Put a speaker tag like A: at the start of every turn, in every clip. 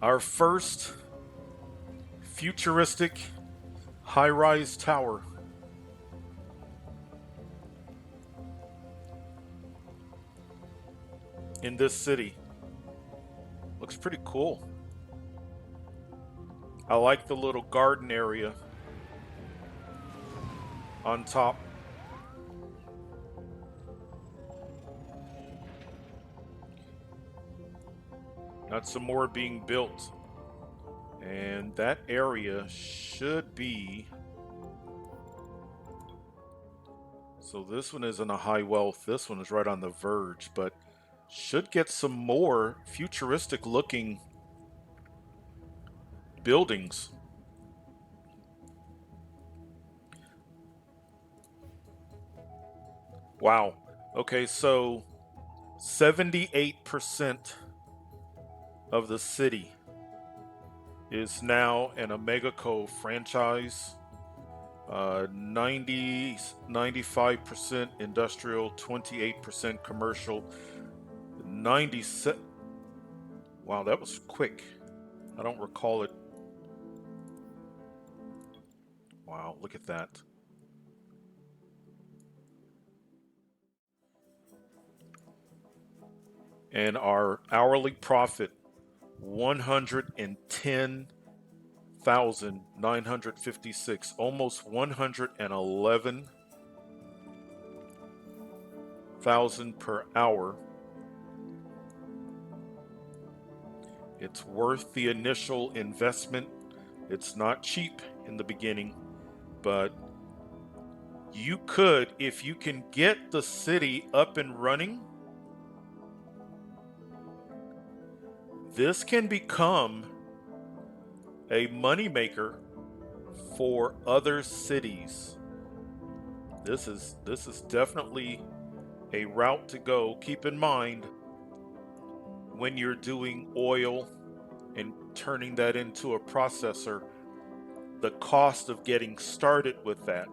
A: Our first futuristic high-rise tower in this city. Looks pretty cool. I like the little garden area on top. Got some more being built. And that area should be. So this one isn't a high wealth. This one is right on the verge, but should get some more futuristic looking buildings. Wow. Okay, so 78% of the city is now an Omega Co franchise. 95% industrial, 28% commercial, 97. Wow, that was quick. I don't recall it. Wow, look at that. And our hourly profit, 110,956, almost 111,000 per hour. It's worth the initial investment. It's not cheap in the beginning, but you could, if you can get the city up and running, this can become a moneymaker for other cities. This is definitely a route to go. Keep in mind when you're doing oil and turning that into a processor, the cost of getting started with that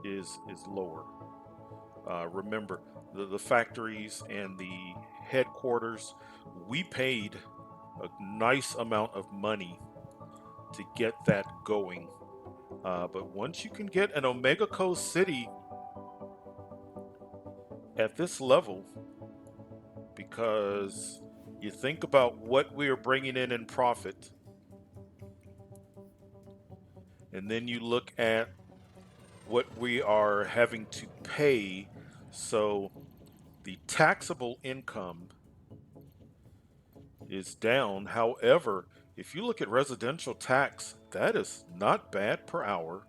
A: is lower. Remember, the factories and the headquarters, we paid a nice amount of money to get that going. But once you can get an Omega Co city at this level, because you think about what we are bringing in profit, and then you look at what we are having to pay. So the taxable income is down. However, if you look at residential tax, that is not bad per hour.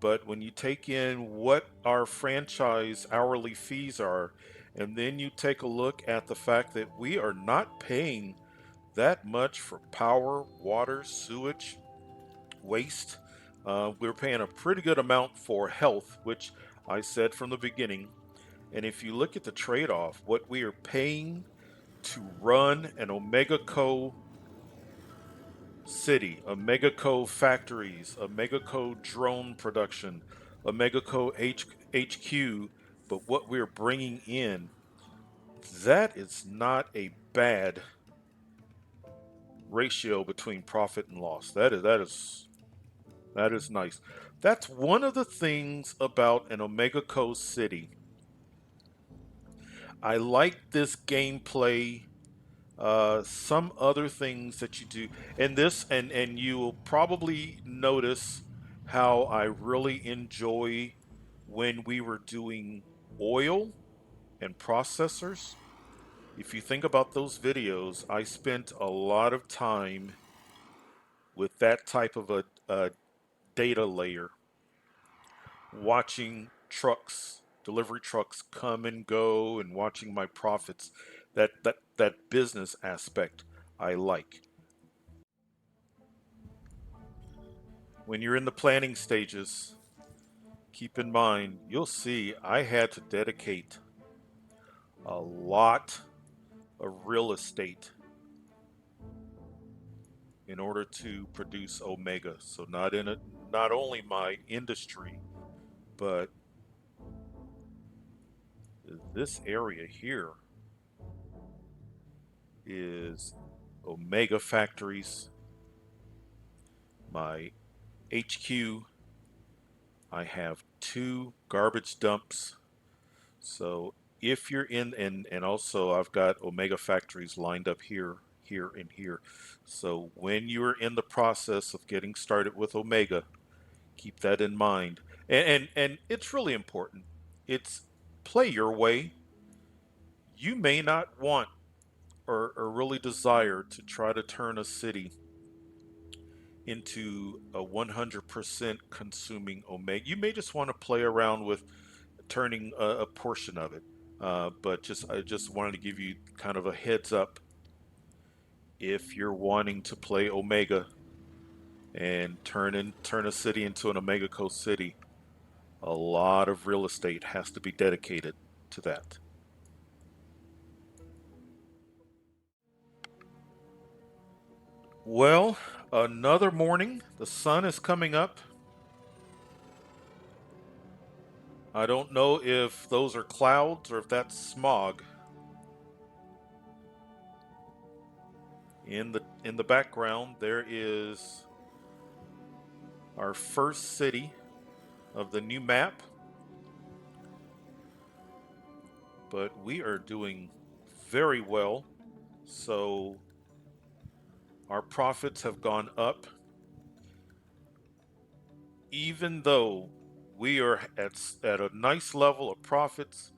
A: But when you take in what our franchise hourly fees are, and then you take a look at the fact that we are not paying that much for power, water, sewage, waste, we're paying a pretty good amount for health, which I said from the beginning. And if you look at the trade off, what we are paying to run an Omega Co city, Omega Co factories, Omega Co drone production, Omega Co HQ, but what we're bringing in, that is not a bad ratio between profit and loss. That is nice. That's one of the things about an Omega Co city. I like this gameplay. Some other things that you do, and this, and you will probably notice how I really enjoy when we were doing oil and processors. If you think about those videos, I spent a lot of time with that type of a data layer, watching trucks, delivery trucks come and go, and watching my profits. That business aspect I like. When you're in the planning stages, keep in mind you'll see I had to dedicate a lot of real estate in order to produce Omega. So not only my industry, but this area here is Omega factories, my HQ. I have two garbage dumps. So if you're in, and also I've got Omega factories lined up here, here, and here. So when you're in the process of getting started with Omega, keep that in mind. And it's really important. It's play your way. You may not want or really desire to try to turn a city into a 100% consuming Omega. You may just want to play around with turning a portion of it. But I just wanted to give you kind of a heads up if you're wanting to play Omega and turn a city into an Omega Coast city. A lot of real estate has to be dedicated to that. Well, another morning. The sun is coming up. I don't know if those are clouds or if that's smog. In the background, there is our first city of the new map, but we are doing very well. So our profits have gone up, even though we are at a nice level of profits.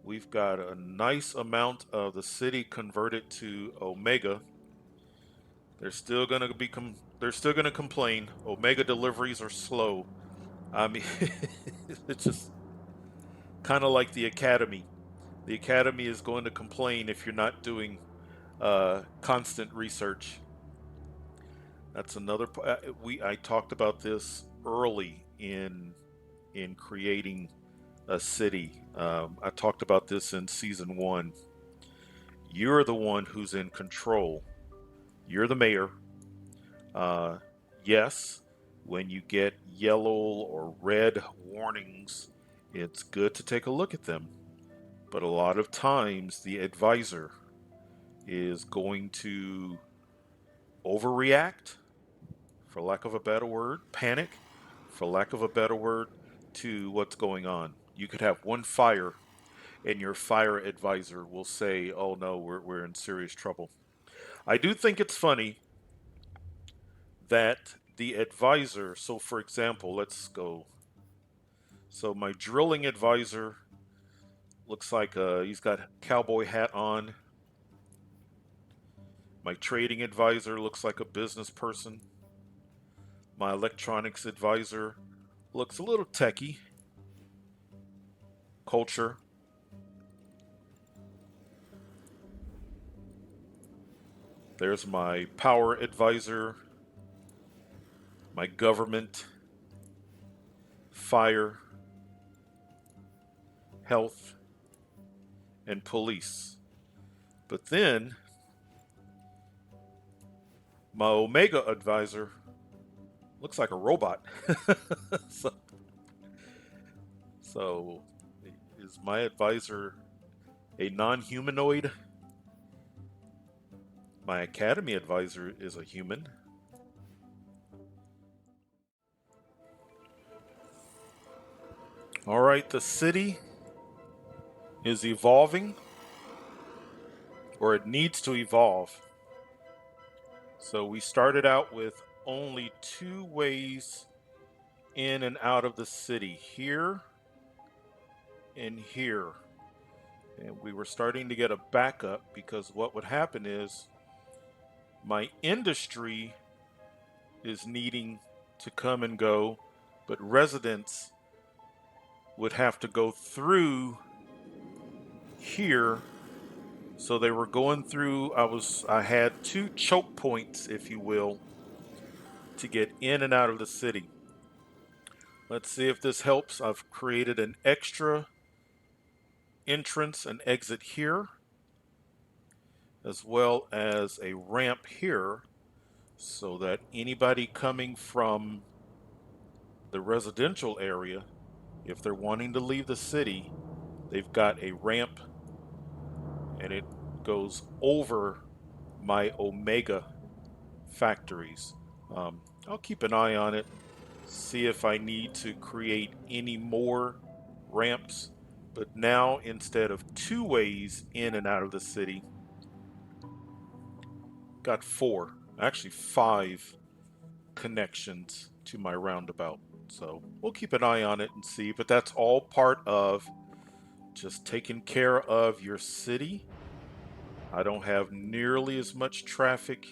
A: We've got a nice amount of the city converted to Omega. They're still gonna be they're still gonna complain. Omega deliveries are slow. I mean, it's just kind of like the academy. The academy is going to complain if you're not doing constant research. That's another. We I talked about this early in creating a city. I talked about this in season one. You're the one who's in control. You're the mayor. Uh, yes, when you get yellow or red warnings, it's good to take a look at them. But a lot of times, the advisor is going to overreact, for lack of a better word, panic, for lack of a better word, to what's going on. You could have one fire, and your fire advisor will say, "Oh no, we're in serious trouble." I do think it's funny that the advisor, so for example, let's go. So my drilling advisor looks like he's got a cowboy hat on. My trading advisor looks like a business person. My electronics advisor looks a little techy. Culture. There's my power advisor, my government, fire, health, and police. But then my Omega advisor looks like a robot. so, so, is my advisor a non humanoid? My Academy advisor is a human. All right, the city is evolving, or it needs to evolve. So we started out with only two ways in and out of the city, here and here. And we were starting to get a backup because what would happen is my industry is needing to come and go, but residents would have to go through here. So they were going through, I had two choke points, if you will, to get in and out of the city. Let's see if this helps. I've created an extra entrance and exit here, as well as a ramp here, so that anybody coming from the residential area, if they're wanting to leave the city, they've got a ramp and it goes over my Omega factories. I'll keep an eye on it, see if I need to create any more ramps. But now, instead of two ways in and out of the city, got four, actually five connections to my roundabout. So we'll keep an eye on it and see. But that's all part of just taking care of your city. I don't have nearly as much traffic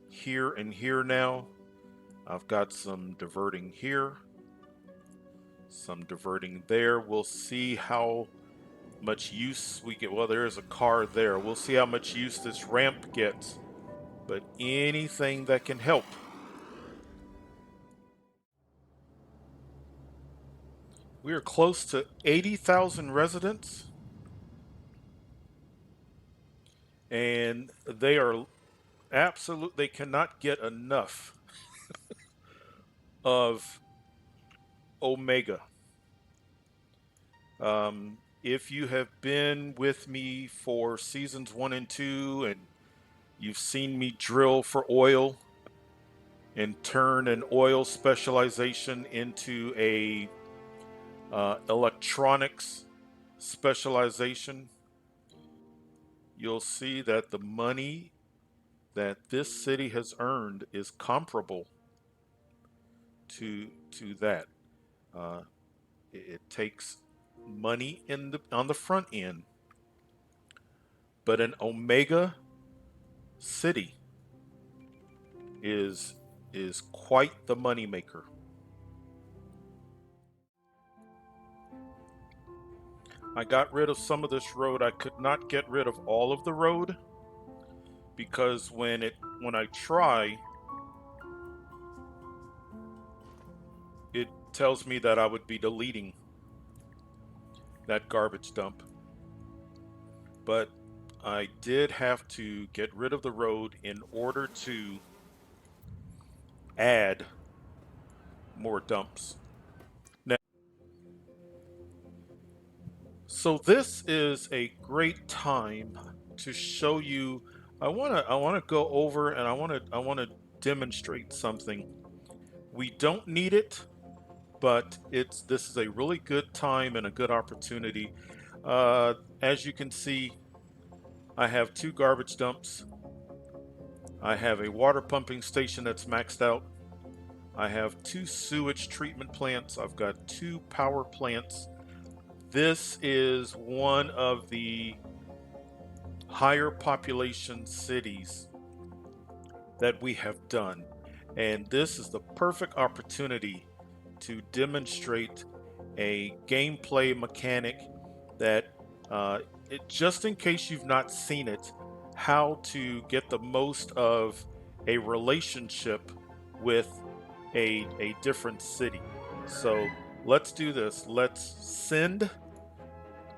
A: here and here now. I've got some diverting here, some diverting there. We'll see how much use we get. Well, there is a car there. We'll see how much use this ramp gets. But anything that can help. We are close to 80,000 residents, and they are absolute. They cannot get enough of Omega. If you have been with me for seasons 1 and 2, and you've seen me drill for oil and turn an oil specialization into a electronics specialization, you'll see that the money that this city has earned is comparable to that. Uh, it takes money on the front end, but an Omega city is is quite the moneymaker. I got rid of some of this road. I could not get rid of all of the road because when I try, it tells me that I would be deleting that garbage dump. But I did have to get rid of the road in order to add more dumps. Now, so this is a great time to show you. I want to go over and I want to demonstrate something. We don't need it, but this is a really good time and a good opportunity. As you can see, I have two garbage dumps. I have a water pumping station that's maxed out. I have two sewage treatment plants. I've got two power plants. This is one of the higher population cities that we have done. And this is the perfect opportunity to demonstrate a gameplay mechanic that, just in case you've not seen it, how to get the most of a relationship with a different city. So let's do this. Let's send,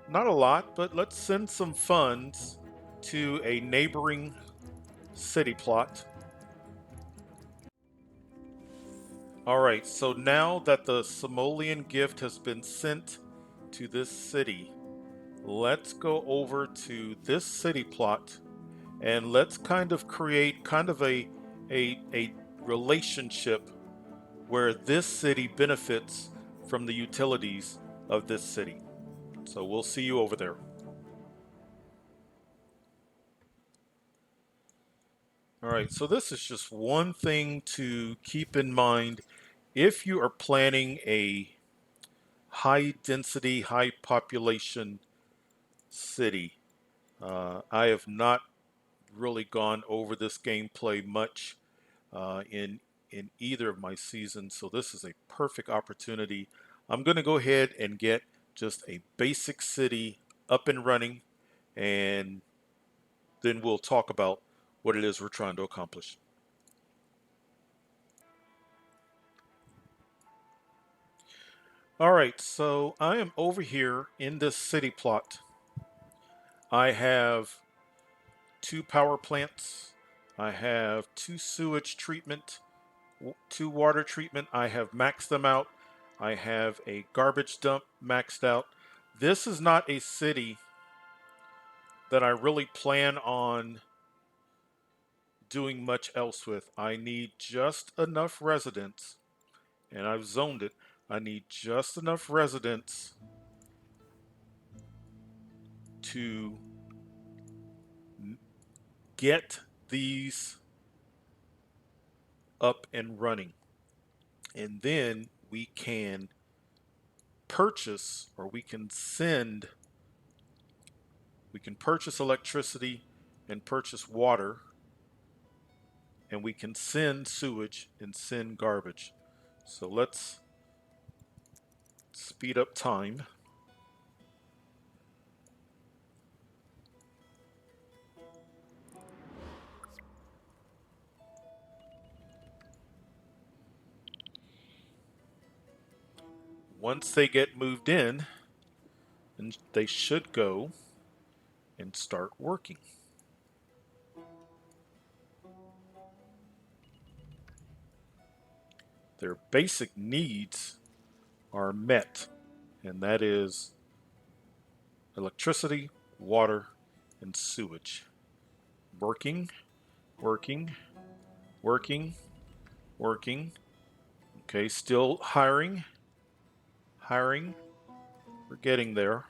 A: not a lot, but let's send some funds to a neighboring city plot. All right, so now that the simoleon gift has been sent to this city, let's go over to this city plot and let's kind of create kind of a relationship where this city benefits from the utilities of this city. So we'll see you over there. All right, so this is just one thing to keep in mind if you are planning a high density, high population city. I have not really gone over this gameplay much in either of my seasons, so this is a perfect opportunity. I'm going to go ahead and get just a basic city up and running, and then we'll talk about what it is we're trying to accomplish. All right, so I am over here in this city plot. I have two power plants. I have two sewage treatment, two water treatment. I have maxed them out. I have a garbage dump maxed out. This is not a city that I really plan on doing much else with. I need just enough residents, and I've zoned it. I need just enough residents to get these up and running. And then we can purchase, or we can purchase electricity and purchase water, and we can send sewage and send garbage. So let's speed up time. Once they get moved in, and they should go and start working. Their basic needs are met, and that is electricity, water, and sewage. Working, working, working, working. Okay, still hiring, hiring. We're getting there.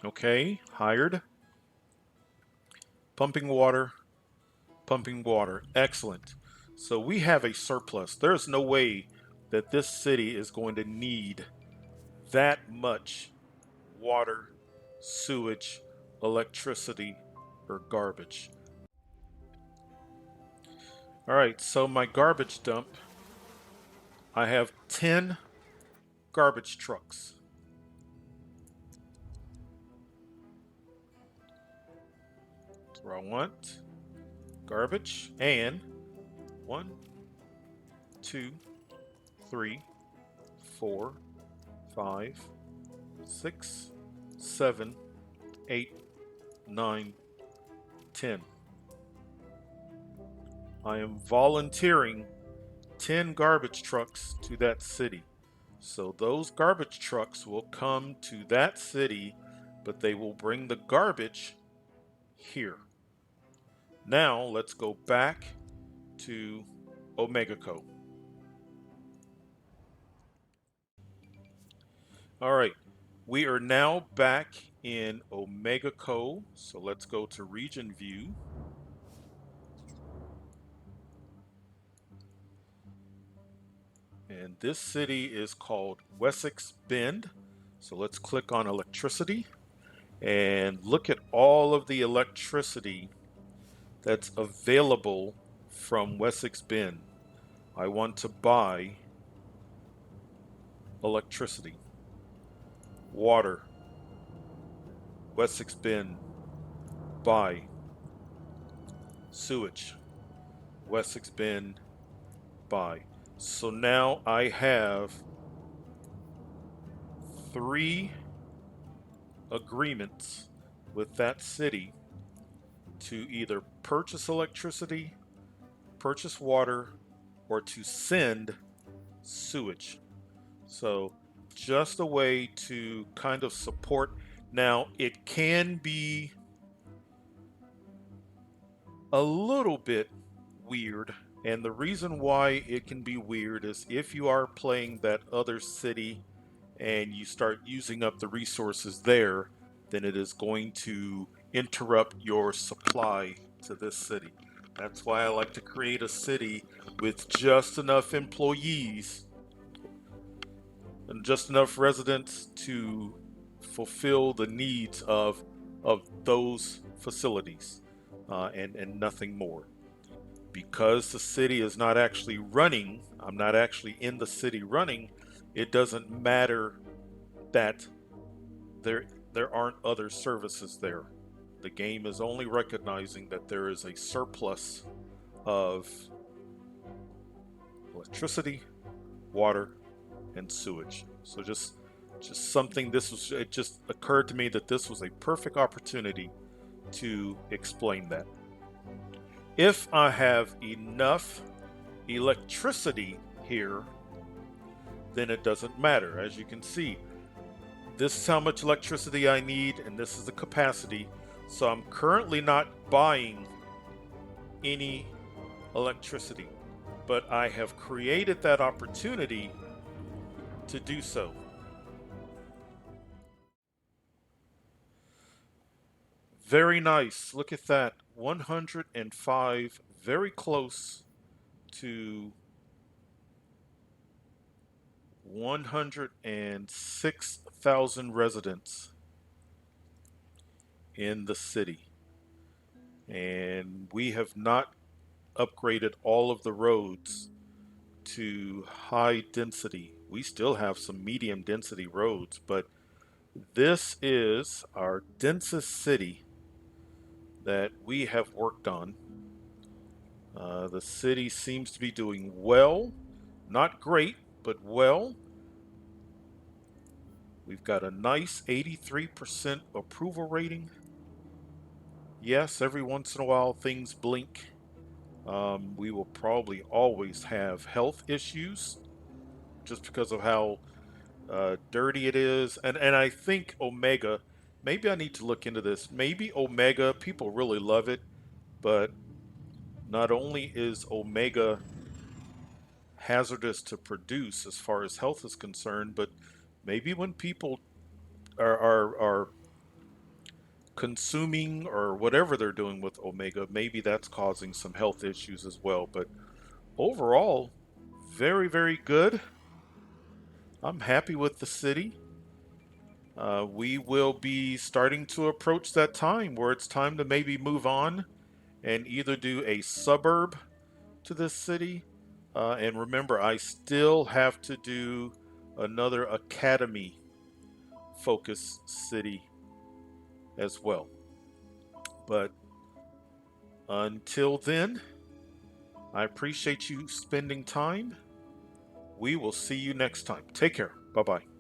A: Okay, hired. Pumping water, pumping water. Excellent. So we have a surplus. There's no way that this city is going to need that much water, sewage, electricity, or garbage. All right, so my garbage dump, I have 10 garbage trucks. That's where I want. Garbage, and 1, 2, 3, 4, 5, 6, 7, 8, 9, 10. I am volunteering 10 garbage trucks to that city. So those garbage trucks will come to that city, but they will bring the garbage here. Now let's go back to OmegaCo. All right, we are now back in OmegaCo. So let's go to region view. And this city is called Wessex Bend. So let's click on electricity and look at all of the electricity that's available from Wessex Bend. I want to buy electricity, water, Wessex Bend, buy, sewage, Wessex Bend, buy. So now I have 3 agreements with that city to either purchase electricity, purchase water, or to send sewage. So just a way to kind of support. Now it can be a little bit weird, and the reason why it can be weird is if you are playing that other city and you start using up the resources there, then it is going to interrupt your supply to this city. That's why I like to create a city with just enough employees and just enough residents to fulfill the needs of those facilities, and nothing more. Because the city is not actually running, I'm not actually in the city running, it doesn't matter that there aren't other services there. The game is only recognizing that there is a surplus of electricity, water, and sewage. So just something, it just occurred to me that this was a perfect opportunity to explain that. If I have enough electricity here, then it doesn't matter. As you can see, this is how much electricity I need, and this is the capacity. So I'm currently not buying any electricity, but I have created that opportunity to do so. Very nice. Look at that. 105, very close to 106,000 residents in the city. And we have not upgraded all of the roads to high density. We still have some medium density roads, but this is our densest city that we have worked on. The city seems to be doing well, not great, but well. We've got a nice 83% approval rating. Yes, every once in a while things blink. We will probably always have health issues just because of how dirty it is. And I think Omega, maybe I need to look into this. Maybe Omega, people really love it, but not only is Omega hazardous to produce as far as health is concerned, but maybe when people are consuming or whatever they're doing with Omega, maybe that's causing some health issues as well. But overall, very, very good. I'm happy with the city. We will be starting to approach that time where it's time to maybe move on and either do a suburb to this city. And remember, I still have to do another academy focus city as well. But until then, I appreciate you spending time. We will see you next time. Take care. Bye bye.